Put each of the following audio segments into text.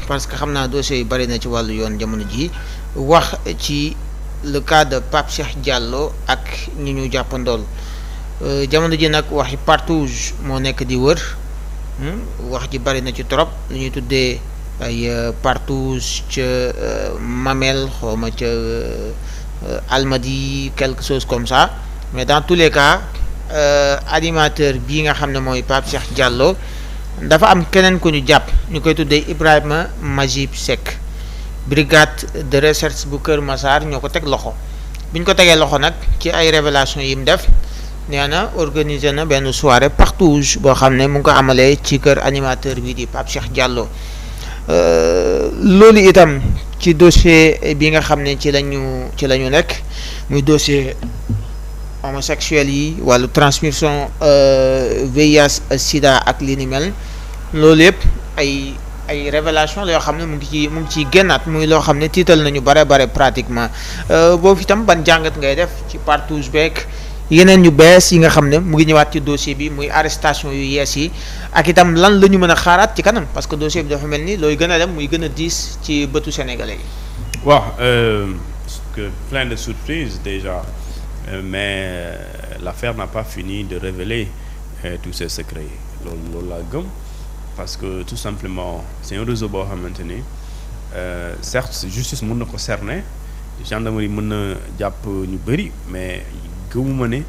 parce que xam naa dossiers yi bari na ci wàllu yoon jamono ji wax ci le cas de Pape Cheikh Diallo ak ñi ñu jàppandool jamono ji nag waxi partouze moo nekk di wër wax ji bari na ci trop lu ñuy tuddee ay partouze ca Mamel xawma ca Almadi quelque chose comme ça mais dans tous les cas animateur bii nga xam ne mooy Pape Cheikh Diallo dafa am keneen ku ñu jàpp ñu koy tuddee Ibrahima Majib Seck brigade de recherche bu Kër Massar ñoo ko teg loxo bi ñu ko tegee loxo nag ci ay révélation yi mu def nee na organiser na benn soirée partouze boo xam ne mu ngi ko amalee ci kër animateur bi di Pape Cheikh Diallo loolu itam ci dossier bi nga xam ne ci lañu nekk muy dossier homosexuel yi wàllu transmission VIH sida ak li ni mel loolu yëpp ay révélation la yoo xam ne mu ngi ciy génnaat muy loo xam ne tiital nañu bare pratiquement boobu itam ban jàngat ngay def ci partouze beeg yeneen yu bees yi nga xam ne mu ngi ñëwaat ci dossier bi muy arrestation yu yees yi ak itam lan la ñu mën a xaaraat ci kanam parce que dossier bi dafa mel ni looy gën a dem muy gën a diis ci bëtu sénégalais yi. waaw plein de surprises déjà. Mais l'affaire n'a pas fini de révéler tous ces secrets loolu laa gëm parce que tout simplement c'est un réseau boo xamante ni certes justice mën na ko cerner gendarmerie mën na jàpp ñu bëri mais gëmuma ne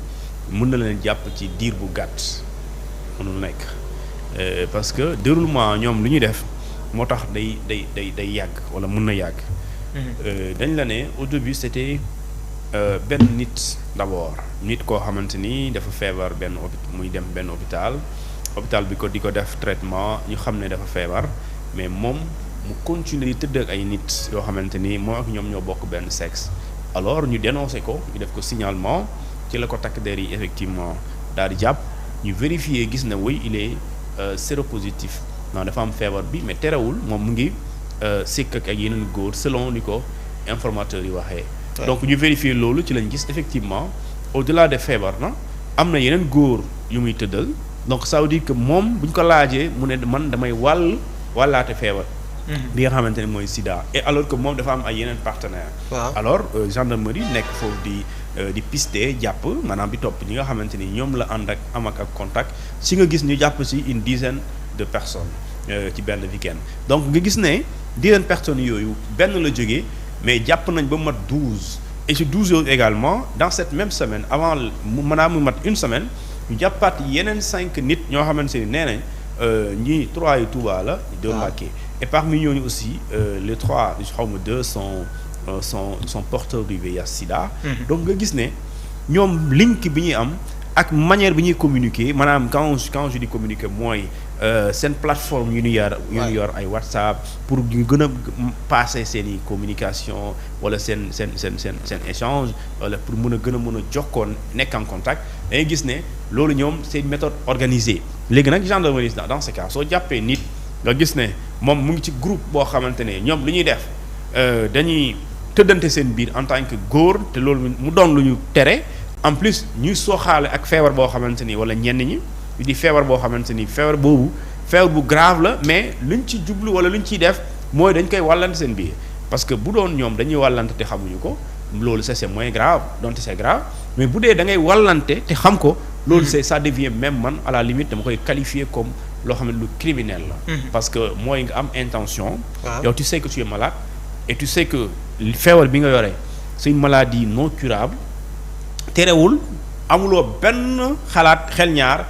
mën na leen jàpp ci diir bu gàtt mënul nekk parce que déroulement ñoom lu ñuy def moo tax day yàgg wala mën na yàgg dañ la ne au début c'était benn nit d'abord nit koo xamante ni dafa feebar muy dem benn hôpital bi di ko def traitement ñu xam ne dafa feebar mais moom mu continuer di tëdd ak ay nit yoo xamante ni moo ak ñoom ñoo bokk benn sexe alors ñu dénoncé ko ñu def ko signalement ci la ko takk der yi effectivement daal di jàpp ñu vérifier gis na oui il est séropositif non dafa am feebar bi mais terewul moom mu ngi sikk ak yeneen góor selon ni ko informateurs yi waxee. Donc ñu vérifier loolu ci lañ gis effectivement au-delà de feebar na am na yeneen góor yu muy tëddal donc ça veut dire que moom bu ñu ko laajee mu ne man damay wàllaate feebar bi nga xamante ne mooy sida et alors que moom dafa am ay yeneen partenaires alors gendarmerie nekk foofu di piste jàpp maanaam di topp ñi nga xamante ni ñoom la ànd ak am ak contact si nga gis ñu jàpp si une dizaine de personnes ci benn week-end donc nga gis ne dizaine personnes yooyu benn la jógee mais jàpp nañ ba mat 12 et ci 12 yooyu également dans cette même semaine avant mu mat une semaine ñu jàppaat yeneen 5 nit ñoo xamante ni nee nañ ñii 3 yu Touba la 2 Mbacké et parmi ñooñu aussi les 3 xaw ma 2 sont porteurs du VIH sida donc nga gis ne ñoom link bi ñuy am ak manière bi ñuy communiquer maanaam quand je dis communiquer mooy seen plateforme yu ñu yor ay WhatsApp pour ñu gën a passer seen i communication wala seen échange wala pour mën a jokkoon nekk en contact dangay gis ne loolu ñoom c'est une méthode organisée léegi nag gendarmerie dans ce cas soo jàppee nit nga gis ne moom mu ngi ci groupe boo xamante ne ñoom lu ñuy def dañuy tëddante seen biir en tant que góor te loolu mu doon lu ñu tere en plus ñuy sooxaale ak feebar boo xamante ni wala ñenn ñi di feebar boo xamante ni feebar bu grave la mais luñ ci jublu wala luñ ciy def mooy dañ koy wàllante seen biir parce que bu doon ñoom dañuy wàllante te xamuñu ko loolu c'est moins grave donte c'est grave mais bu dee da ngay wàllante te xam ko loolu ça devient même man à la limite dama koy qualifier comme loo xam ne lu criminel la parce que mooy nga am intention yow tu sais que tu es malade et tu sais que feebar bi nga yore c'est une maladie non curable terewul amuloo benn xel ñaar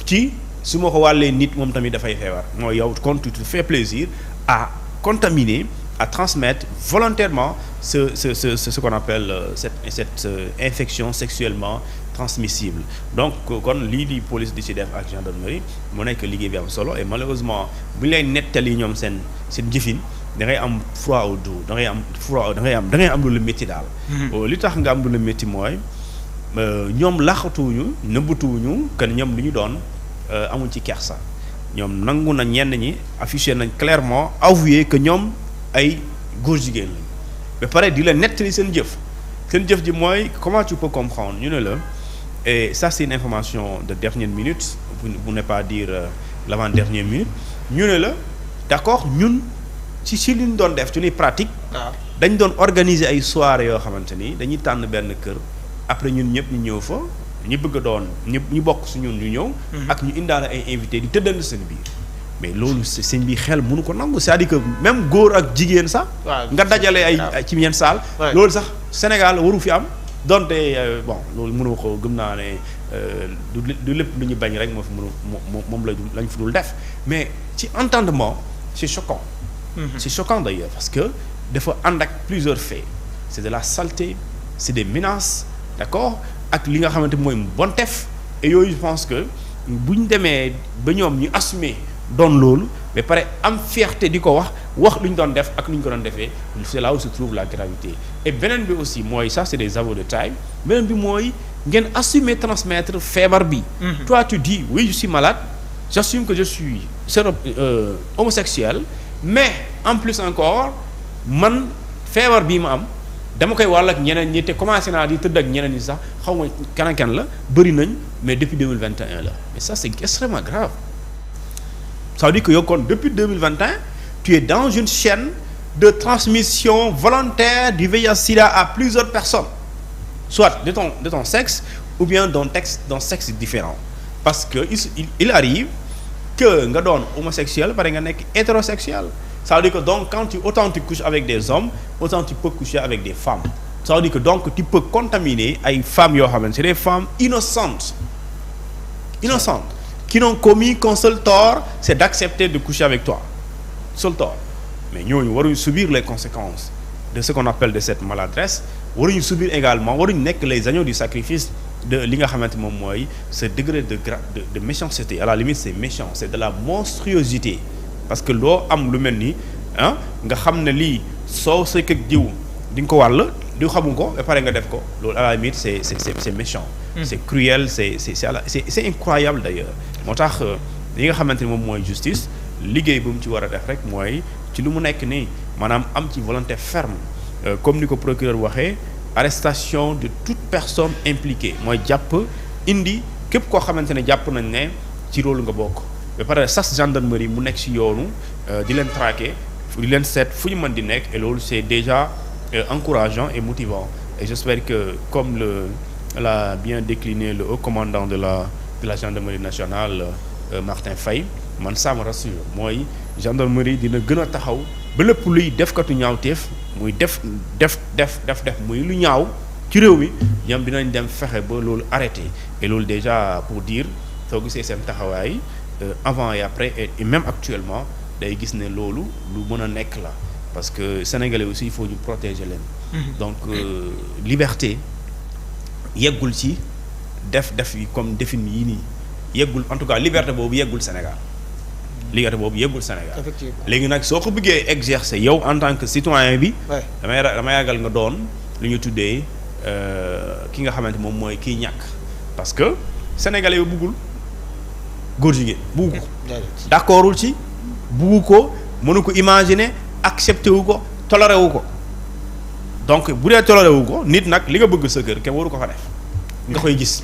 ci su ma ko wàllee nit moom tamit dafay feebar mooy yow quand tu te fais plaisir à contaminer à transmettre volontairement ce qu'on appelle cette infection sexuellement transmissible donc kon lii di police di ci def ak gendarmerie mu nekk liggéey bi am solo et malheureusement bu ñu lay nettali ñoom seen jëfin da ngay am froid au dos da ngay am lu la métti daal li tax nga am lu la métti mooy ñoom laxatuwuñu nëbbatuwuñu que ñoom lu ñu doon amuñ ci kersa ñoom nangu na ñenn ñi affiché nañ clairement avoué que ñoom ay góor jigéen lañ ba pare di la nettali seen jëf ji mooy comment tu peux comprendre ñu ne la et ça c'est une information de dernière minute pour ne pas dire l'avant-dernière minute ñu ne la d'accord ñun ci li ñu doon def ci ñuy pratique. dañ doon organiser ay soirées yoo xamante ni dañuy tànn benn kër après ñun ñëpp ñu ñëw fa ñu bëgg a doon ñu bokk su ñun ñu ñëw. ak ñu indaale ay invités di tëddal seen biir. mais loolu seen bi xel mënu ko nangu c'est-à-dire que même góor ak jigéen sax. nga dajale ay ci yenn saal. loolu sax Sénégal waru fi am donte bon loolu mënu ko gëm naa ne du lépp lu ñu bañ rek moo fi moom lañ fi dul def mais ci entendement c'est choquant. C'est choquant d'ailleurs parce que dafa ànd ak plusieurs faits c'est de la saleté c'est des menaces d'accord ak li nga xamante mooy mbontef et yooyu je pense que bu ñu demee ba ñoom ñu assumer doon loolu mais pare am fierté di ko wax lu ñu doon def ak lu ñu ko doon defee c'est là où se trouve la gravité et beneen bi aussi mooy ça c'est des aveux de taille beneen bi mooy ngeen assumer transmettre feebar bi. Toi tu dis oui je suis malade j'assume que je suis homosexuel mais en plus encore man feebar bii ma am dama koy wàll ak ñeneen ñi te commencé naa di tëdd ak ñeneen ñi sax xaw ma kan la bëri nañ mais depuis 2021 la mais ça c'est extrêmement grave. Ça veut dire que yow kon depuis 2021 tu es dans une chaîne de transmission volontaire du VIH/SIDA à plusieurs personnes soit de ton sexe ou bien d'un sexe différent parce que il arrive que nga doon homosexuel pare nga nekk hétérosexuel ça veut dire que donc autant tu couches avec des hommes autant tu peux coucher avec des femmes ça veut dire que donc tu peux contaminer ay femmes yoo xamante c'est des femmes innocentes qui n'ont commis qu'un seul tort c'est d'accepter de coucher avec toi seul tort mais ñooñu waruñu subir les conséquences de ce qu'on appelle de cette maladresse waruñu subir également waruñu nekk les agneaux du sacrifice de li nga xamante moom mooy ce degré de méchanceté à la limite c'est méchant c'est de la monstruosité parce que loo am lu mel ni nga xam ne lii soo sëkk ak diw di nga ko wàll diw xamu ko ba pare nga def ko loolu à la limite c'est méchant c'est cruel c'est incroyable d'ailleurs moo tax li nga xamante ni moom mooy justice liggéey bu mu ci war a def rek mooy ci lu mu nekk nii maanaam am ci volonté ferme comme ni ko procureur waxee arrestation de toute personne impliquée mooy jàpp indi képp koo xamante ne jàpp nañ ne ci rôle nga bokk ba pare sas gendarmerie mu nekk ci yoonu di leen traquer di leen seet fu ñu mën di nekk et loolu c'est déjà encourageant et motivant et j'espère que comme l'a bien décliné le haut commandant de la gendarmerie nationale Martin Faye man ça me rassure mooy gendarmerie dina gën a taxaw ba lépp luy defkatu ñaawteef muy def muy lu ñaaw ci réew mi ñoom dinañ dem fexe ba loolu arrêté et loolu déjà pour dire soo gisee seen taxawaay avant et après et même actuellement day gis ne loolu lu mën a nekk la parce que sénégalais aussi il faut ñu protéger leen donc liberté yeggul ci def yi comme defin yi nii yeggul en tout cas liberté boobu yeggul Sénégal effectivement léegi nag soo ko bëggee exercer yow en tant que citoyen bi dama yàggal nga doon lu ñu tuddee ki nga xamante moom mooy kiy ñàkk parce que sénégalais bi buggul góor jigéen buggu ko d'accordul ci buggu ko mënu ko imaginer accepté wu ko toléré wu ko donc bu dee toléré wu ko nit nag li nga bëgg sa kër kenn waru ko fa def nga koy gis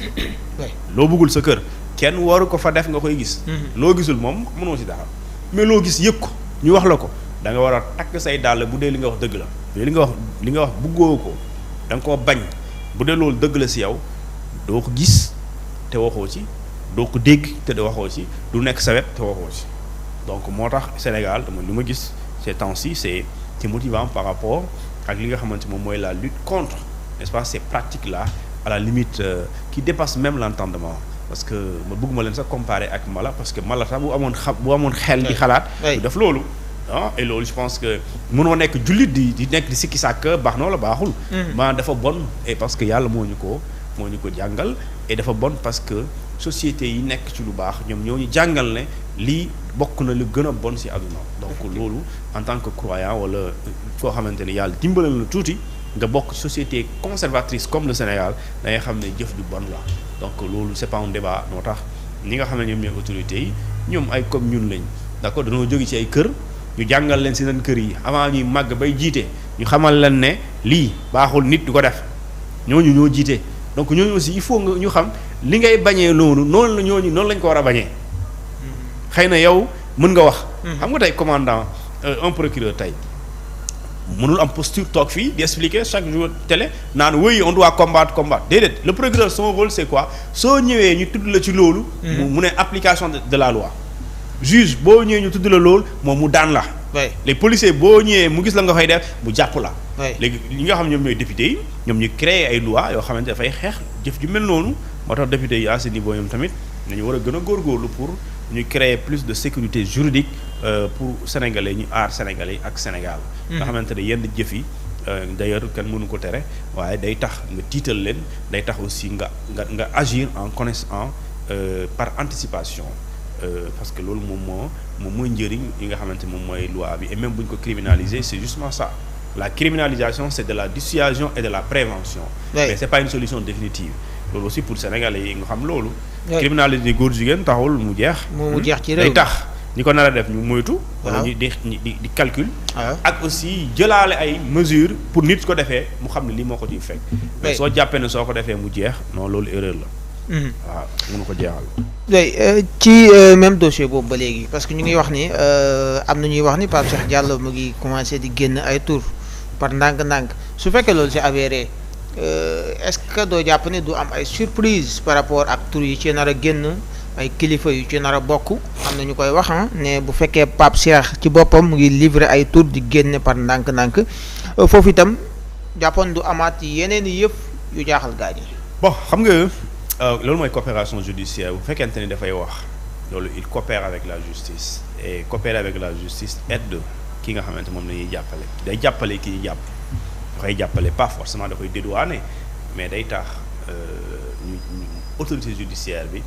loo bëggul sa kër kenn waru ko fa def nga koy gis loo gisul moom mënoo ci dara mais loo gis yëg ko ñu wax la ko da nga war a takk say dàll bu dee li nga wax dëgg la mais li nga wax bëggoo ko da nga koo bañ bu dee loolu dëgg la ci yow doo ko gis te waxoo ci doo ko dégg te de waxoo ci du nekk sa wet te waxoo ci donc moo tax Sénégal dama li ma gis ces temps-ci c'est motivant par rapport ak li nga xamante moom mooy la lutte contre n'est-ce pas ces pratiques là à la limite qui dépasse même l'entendement parce que ma bëgguma leen sax comparer ak mala parce que mala sax bu amoon xel di xalaat du def loolu et loolu je pense que mënoo nekk jullit di nekk di sikki sàkk baax na wala baaxul maanaam dafa bon et parce que yàlla moo ñu ko jàngal et dafa bon parce que société yi nekk ci lu baax ñoom ñoo ñu jàngal ne lii bokk na lu gën a bon ci àdduna donc loolu en tant que croyant wala koo xamante ne yàlla dimbalal la tuuti nga bokk société conservatrice comme le Sénégal da ngay xam ne jëf du bon la donc loolu c'est pas un débat moo tax ñi nga xam ne ñoom ñooy autorités yi ñoom ay comme ñun lañ d'accord dañoo jóge ci ay kër ñu jàngal leen ci seen kër yi avant ñuy màgg bay jiite ñu xamal leen ne lii baaxul nit du ko def ñooñu ñoo jiite donc ñooñu aussi il faut nga ñu xam li ngay bañee noonu lañ ko war a bañee xëy na yow mën nga wax xam nga tey commandant un procureur tey mënul am posture toog fii di expliquer chaque jour télé naan oui on doit combattre déedéet le procureur son rôle c'est quoi soo ñëwee ñu tudd la ci loolu. mu ne application de la loi. juge boo ñëwee ñu tudd la loolu moom mu daan la. les policiers boo ñëwee mu gis la nga fay def mu jàpp la. léegi li nga xam ñoom ñooy député yi ñoom ñu créer ay loi yoo xamante dafay xeex jëf ju mel noonu moo tax député yi à ce niveau ñoom tamit nañu war a gën a góorgóorlu pour ñu créer plus de sécurité juridique pour sénégalais ñu aar sénégalais ak Sénégal. nga xamante ne yenn jëf yi d'ailleurs kenn mënu ko tere waaye day tax nga tiital leen day tax aussi nga agir en connaissant par anticipation. Parce que loolu moom mooy njëriñ yi nga xamante moom mooy loi bi et même bu ñu ko criminaliser c'est justement ça la criminalisation c'est de la dissuasion et de la prévention. Mais c'est pas une solution définitive loolu aussi pour sénégalais yi nga xam loolu. criminaliser góor jigéen taxul mu jeex. mu jeex ci réew day tax ñi ko nar a def ñu moytu. wala ñu di calcul. ak aussi jëlaale ay mesures pour nit ko defee mu xam ne lii moo ko ciy fekk. mais soo jàppee ne soo ko defee mu jeex non loolu erreur la. waaw mënu ko jeexal. ci même dossier boobu ba léegi parce que ñu ngi wax ni am na ñuy wax ni Pape Cheikh Diallo mu ngi commencé di génn ay tour par ndànk-ndànk su fekkee loolu c'est avéré est-ce que doo jàpp ne du am ay surprise par rapport ak tour yi ci nar a génn ay kilifa yu ci nar a bokk am na ñu koy wax ne bu fekkee Pape Cheikh ci boppam mu ngi livrer ay tour di génne par ndànk-ndànk foofu itam jàppoon du amaat yeneen i yëpp yu jaaxal gaañ yi. bon xam nga. loolu mooy coopération judiciaire bu fekkente ni dafay wax loolu il coopère avec la justice et coopérer avec la justice aide ki nga xamante moom la ñuy jàppale day jàppale ki ñuy jàpp dafay jàppale pas forcément da koy dédouaner mais day tax ñu autorité judiciaire bi.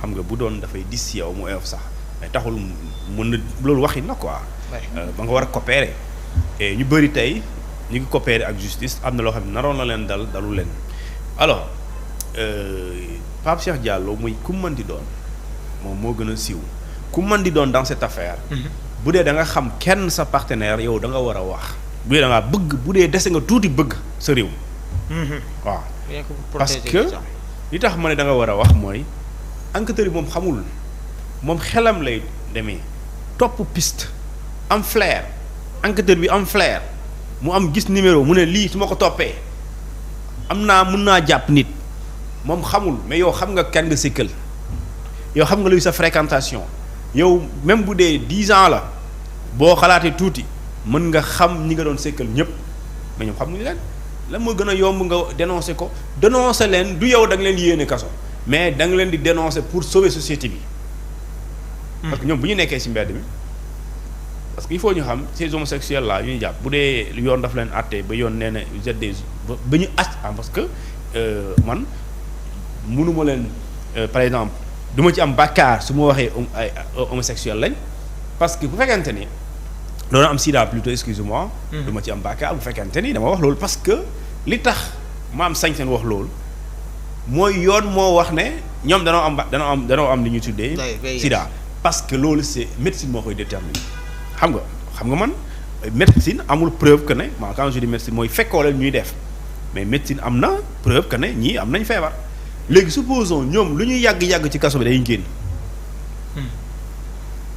xam nga bu doon dafay dis yow mu oyof sax mais taxul mën na loolu waxin la quoi. ba nga war a coopérer et ñu bëri tey ñu ngi coopérer ak justice am na loo xam ne naroon na leen dalu leen alors. Pape Cheikh Diallo muy ku mën di doon moom moo gën a siiw ku mën di doon dans cette affaire. bu dee da nga xam kenn sa partenaire yow da nga war a wax. bu dee da ngaa bëgg bu dee dese nga tuuti bëgg sa réew. waaw parce que li tax ma ne da nga war a wax mooy enquêteur yi moom xamul moom xelam lay demee topp piste am flair enquêteur bi am flair mu am gis numéro mu ne lii su ma ko toppee mën naa jàpp nit. moom xamul mais yow xam nga kan nga sikkal yow xam nga luy sa fréquentation yow même bu dee 10 ans la boo xalaatee tuuti mën nga xam ñi nga doon sikkal ñëpp mais ñoom xam nga leen la moo gën a yomb nga dénoncer ko dénoncer leen du yow da nga leen yéene kaso mais da nga leen di dénoncer pour sauver société bi. parce que ñoom bu ñu nekkee ci mbedd mi parce que il faut ñu xam ces homosexuels là yu ñu jàpp bu dee yoon daf leen àtte ba yoon nee na vous êtes des ba ñu parce que man. mënuma leen par exemple du ma ci am bàkkaar su ma waxee ay homosexuel lañ parce que bu fekkente ni loolu am sida plutôt excuse-moi. du ma ci am bàkkaar bu fekkente ni dama wax loolu parce que li tax ma am sañ-sañ wax loolu mooy yoon moo wax ne ñoom danoo am li ñuy tuddee. sida parce que loolu c'est médecine moo koy déterminer. xam nga man médecine amul preuve que ne quand je dis médecine mooy fekkoo leen ñuy def mais médecine am na preuve que ne ñii am nañ feebar. léegi supposons ñoom lu ñuy yàgg-yàgg ci kaso bi dañuy génn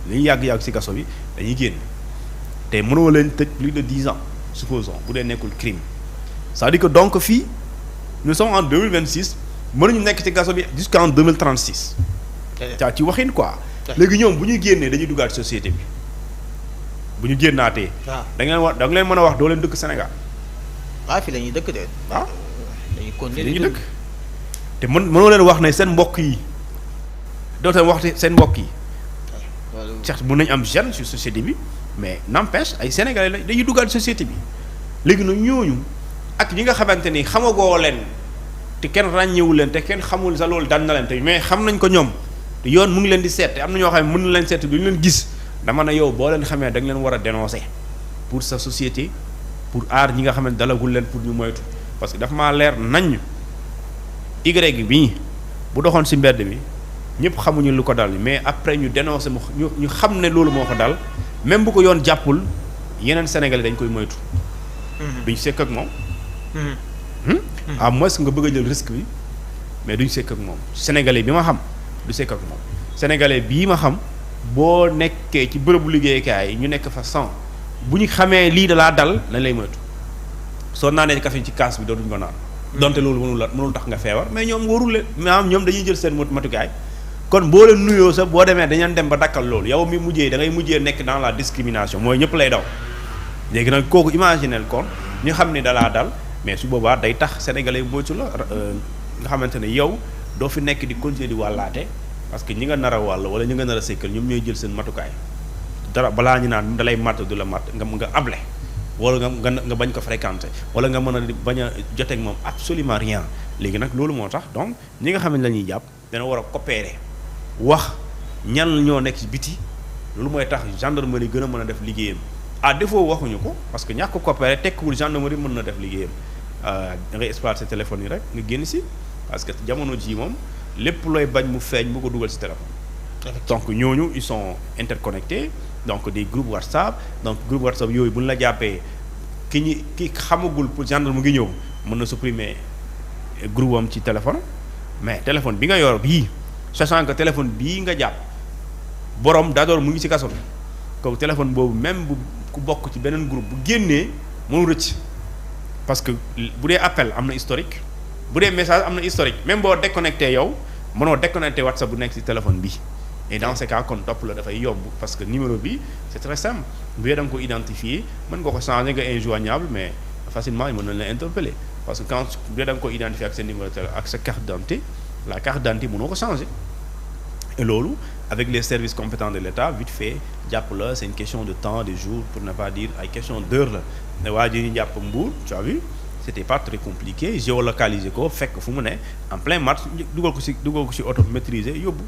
lu ñuy yàgg-yàgg ci kaso bi dañuy génn te mënoo leen tëj plus de 10 ans supposons bu dee nekkul crime c'est-à-dire que donc fii nous sommes en 2026 mënuñu nekk ci kaso bi jusqu'en 2036 caa ci waxin quoi léegi ñoom bu ñuy génnee dañuy duggaat société bi bu ñu génnaatee da nga leen mën a wax doo leen dëkk Sénégal fii la ñuy dëkk de dañuy continuer dañuy dëkk te mënoo leen wax ne seen mbokk yi dooteen wax seen mbokk yi certes mën nañu am gêne sur société bi mais n'empêche ay sénégalais la dañuy duggaat société bi léegi nag ñooñu ak ñi nga xamante ni xamagoo leen te kenn ràññewu leen te kenn xamul sa loolu daan na leen te mais xam nañ ko ñoom te yoon mu ngi leen di seet te am na ñoo xam ne mën na leen seet duñu leen gis dama ne yow boo leen xamee da nga leen war a dénoncer pour sa société pour aar ñi nga xam ne dalagul leen pour ñu moytu parce que dafa maa leer nañ Y bii bu doxoon ci mbedd mi ñëpp xamuñu lu ko dal mais après ñu dénoncer ñu xam ne loolu moo ko dal même bu ko yoon jàppul yeneen sénégalais dañ koy moytu. duñ sekk ak moom. à moins nga bëgg a jël risque bi mais duñ sekk ak moom sénégalais bi ma xam du sekk ak moom sénégalais bii ma xam boo nekkee ci bërëbu liggéeykaay yi ñu nekk fa 100 bu ñu xamee lii da laa dal lañ lay moytu soo naanee café ci kaas bi dootuñu ko naan. donte loolu mënul tax nga feebar mais ñoom warul leen maanaam ñoom dañuy jël seen matukaay kon boo leen nuyoo sax boo demee dañu dem ba dakkal loolu yow mi mujjee da ngay mujjee nekk dans la discrimination mooy ñëpp lay daw léegi nag kooku imaginel kon ñu xam ne dalaa dal mais su boobaa day tax sénégalais moytu la nga xamante ne yow doo fi nekk di continuer di wàllaate parce que ñi nga nar a wàll wala ñi nga nar a sekkal ñoom ñooy jël seen matukaay dara balaa ñu naan dalay matt du la matt nga able wala nga bañ ko fréquenter wala nga mën a bañ a joteeg moom absolument rien léegi nag loolu moo tax donc ñi nga xam ne la ñuy jàpp dana war a coopérer wax ñan ñoo nekk ci biti loolu mooy tax gendarmerie gën a mën a def liggéeyam à défaut waxuñu ko parce que ñàkk coopérer tekkiwul gendarmerie mën na def liggéeyam da ngay exploiter sa téléphone yi rek nga génn si parce que jamono jii moom lépp looy bañ mu feeñ bu ko dugal ci téléphone. donc ñooñu ils sont interconnectés donc des groupes WhatsApp donc groupe WhatsApp yooyu bu ñu la jàppee ki xamagul pour gendarme mu ngi ñëw mën na supprimer groupe am ci téléphone mais téléphone bi nga yor bii sachant que téléphone bii nga jàpp borom d'abord mu ngi ci kaso bi kooku téléphone boobu même bu ku bokk ci beneen groupe bu génnee mënu rëcc parce que bu dee appel am na historique bu dee message am na historique même boo déconnecté yow mënoo déconnecté WhatsApp bu nekk ci téléphone bi et dans ce cas kon topp la dafay yomb parce que numéro bi c'est très simple bu dee da nga ko identifier mën nga ko changer nga injoignable mais facilement mën nañ la interpeller parce que quand bu dee da nga ko identifier ak sa numéro ak sa carte d'identité la carte d'identité mënoo ko changer et loolu avec les services compétents de l'État vite fait jàpp la c'est une question de temps de jours pour ne pas dire ay question d'heure la ne waa ji ñu jàpp Mbour tu as vu c'était pas très compliqué géolocaliser ko fekk fu mu ne en plein marche dugal ko ci auto maîtrisé yóbbu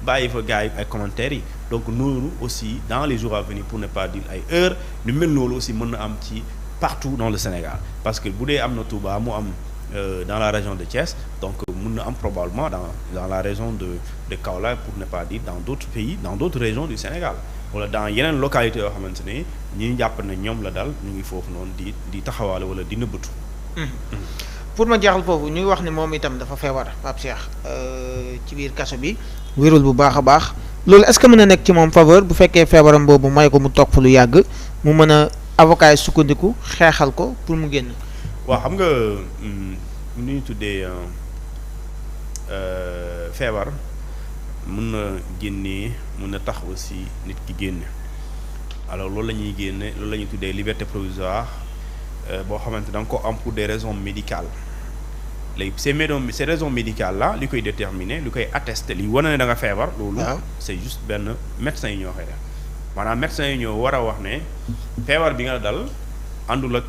bàyyi fa gars yi ay commentaires yi donc noonu aussi dans les jours à venir pour ne pas dire ay heures lu mel noonu aussi mën na am ci partout dans le Sénégal parce que bu dee am na Touba mu am dans la région de Thiès donc mën na am probablement dans la région de Kaolack pour ne pas dire dans d'autres pays dans d'autres régions du Sénégal wala dans yeneen localités yoo xamante ne ñi jàpp ne ñoom la dal ñu ngi foofu noonu di taxawaale wala di nëbbatu. pour ma jeexal foofu ñu ngi wax ne moom itam dafa feebar Pape Cheikh ci biir kaso bi wérul bu baax a baax loolu est-ce que mën na nekk ci moom faveur bu fekkee feebaram boobu may ko mu toog fa lu yàgg mu mën a avocat yi sukkandiku xeexal ko pour mu génn. waaw xam nga nu ñu tuddee feebar mën na génnee mën na tax aussi nit ki génn alors loolu la ñuy génne loolu la ñuy tuddee liberté provisoire boo xamante da nga ko am pour des raisons médicales léegi ces raisons médicales là li koy déterminer li koy attester li wane ne da nga feebar. loolu c'est juste benn médecin yi ñoo koy def maanaam médecin yi ñoo war a wax ne feebar bi nga dal àndul ak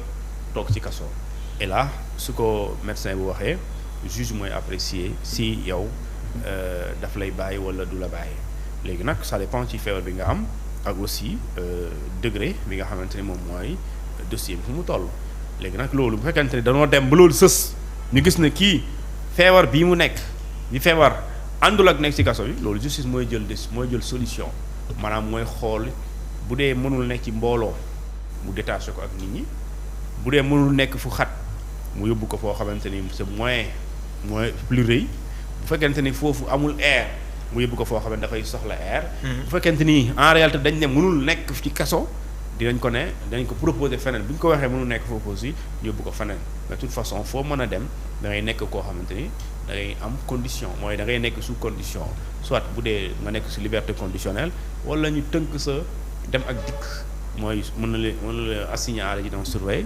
toog ci kaso. et là su ko médecin bu waxee juge mooy apprécier si yow daf lay bàyyi wala du la bàyyi léegi nag ça dépend ci feebar bi nga am ak aussi degré bi nga xamante ne moom mooy dossier bi fu mu toll léegi nag loolu bu fekkente ne dañoo dem ba loolu sës ñu gis ne kii feebar bii mu nekk di feebar àndul ak nekk ci kaso bi loolu justice mooy jël solution maanaam mooy xool bu dee mënul nekk ci mbooloo mu détaché ko ak nit ñi bu dee mënul nekk fu xat mu yóbbu ko foo xamante ni c'est moins plus rëy bu fekkente ni foofu amul air mu yóbbu ko foo xamante dafay soxla air. bu fekkente ni en réalité dañ ne mënul nekk ci kaso dinañ ko proposer feneen bu ñu ko waxee mënul nekk foofu aussi ñu yóbbu ko feneen mais de toute façon foo mën a dem da ngay nekk koo xamante ni da ngay am condition mooy da ngay nekk sous condition soit bu dee nga nekk ci liberté conditionnelle wala ñu tënk sa dem ak dikk mooy mën na la assigner à résidence surveillée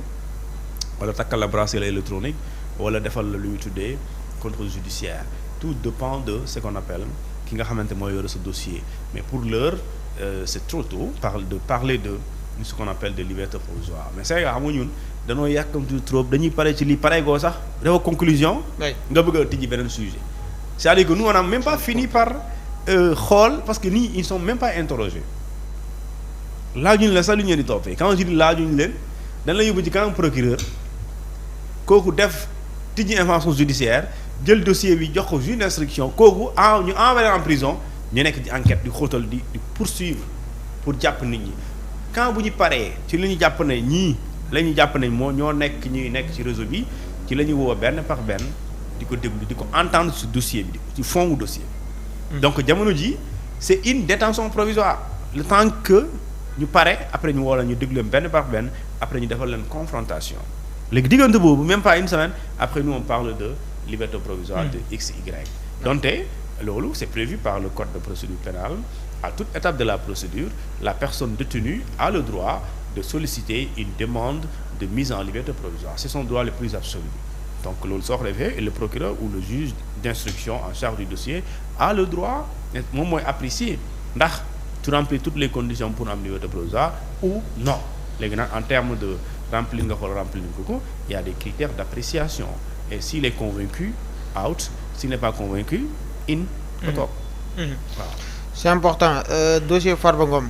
wala takkal la bracelet électronique wala defal la lu ñu tuddee contrôle judiciaire tout dépend de ce qu'on appelle ki nga xamante mooy yore sa dossier mais pour l'heure c'est trop tôt parler de ce qu'on appelle de liberté provisoire mais c'est xam nga ñun dañoo yàkkamtu trop dañuy pare ci li pare goo sax dafa conclusion nga bëgg a tijji beneen sujet c'est-à-dire que nous on n'a même pas fini par xool parce que nii ils sont même pas interrogés laajuñ la sax lu ñu leen di toppee quand je dis laajuñ leen dañ la yóbbu ci kanam procureur kooku def tijji information judiciaire jël dossier bi jox ko juge d'instruction kooku ñu envoyé en prison ñu nekk di enquête di xóotal di poursuivre pour jàpp nit ñi quand bu ñu paree ci li ñu jàpp ne ñii la ñu jàpp ne moo ñoo nekk ñuy nekk ci réseau bi ci la ñu woo benn par benn di ko déglu di ko entendre ci dossier bi ci fond wu dossier donc jamono ji c'est une détention provisoire le temps que ñu pare après ñu woo la ñu déglu leen benn par benn après ñu defal leen confrontation léegi diggante boobu même pas une semaine après nous on parle de liberté provisoire de XY donte loolu c'est prévu par le code de procédure pénale à toute étape de la procédure la personne détenue a le droit de solliciter une demande de mise en liberté provisoire c'est son droit le plus absolu donc loolu soo ko defee et le procureur ou le juge d'instruction en charge du dossier a le droit moom mooy apprécier ndax tu remplis toutes les conditions pour am liberté provisoire ou non léegi nag en termes de remplir nga xool remplir nga ko il y a des critères d'appréciation et s'il est convaincu out s'il n'est pas convaincu in nga toog waaw c'est important dossier Farba Ngom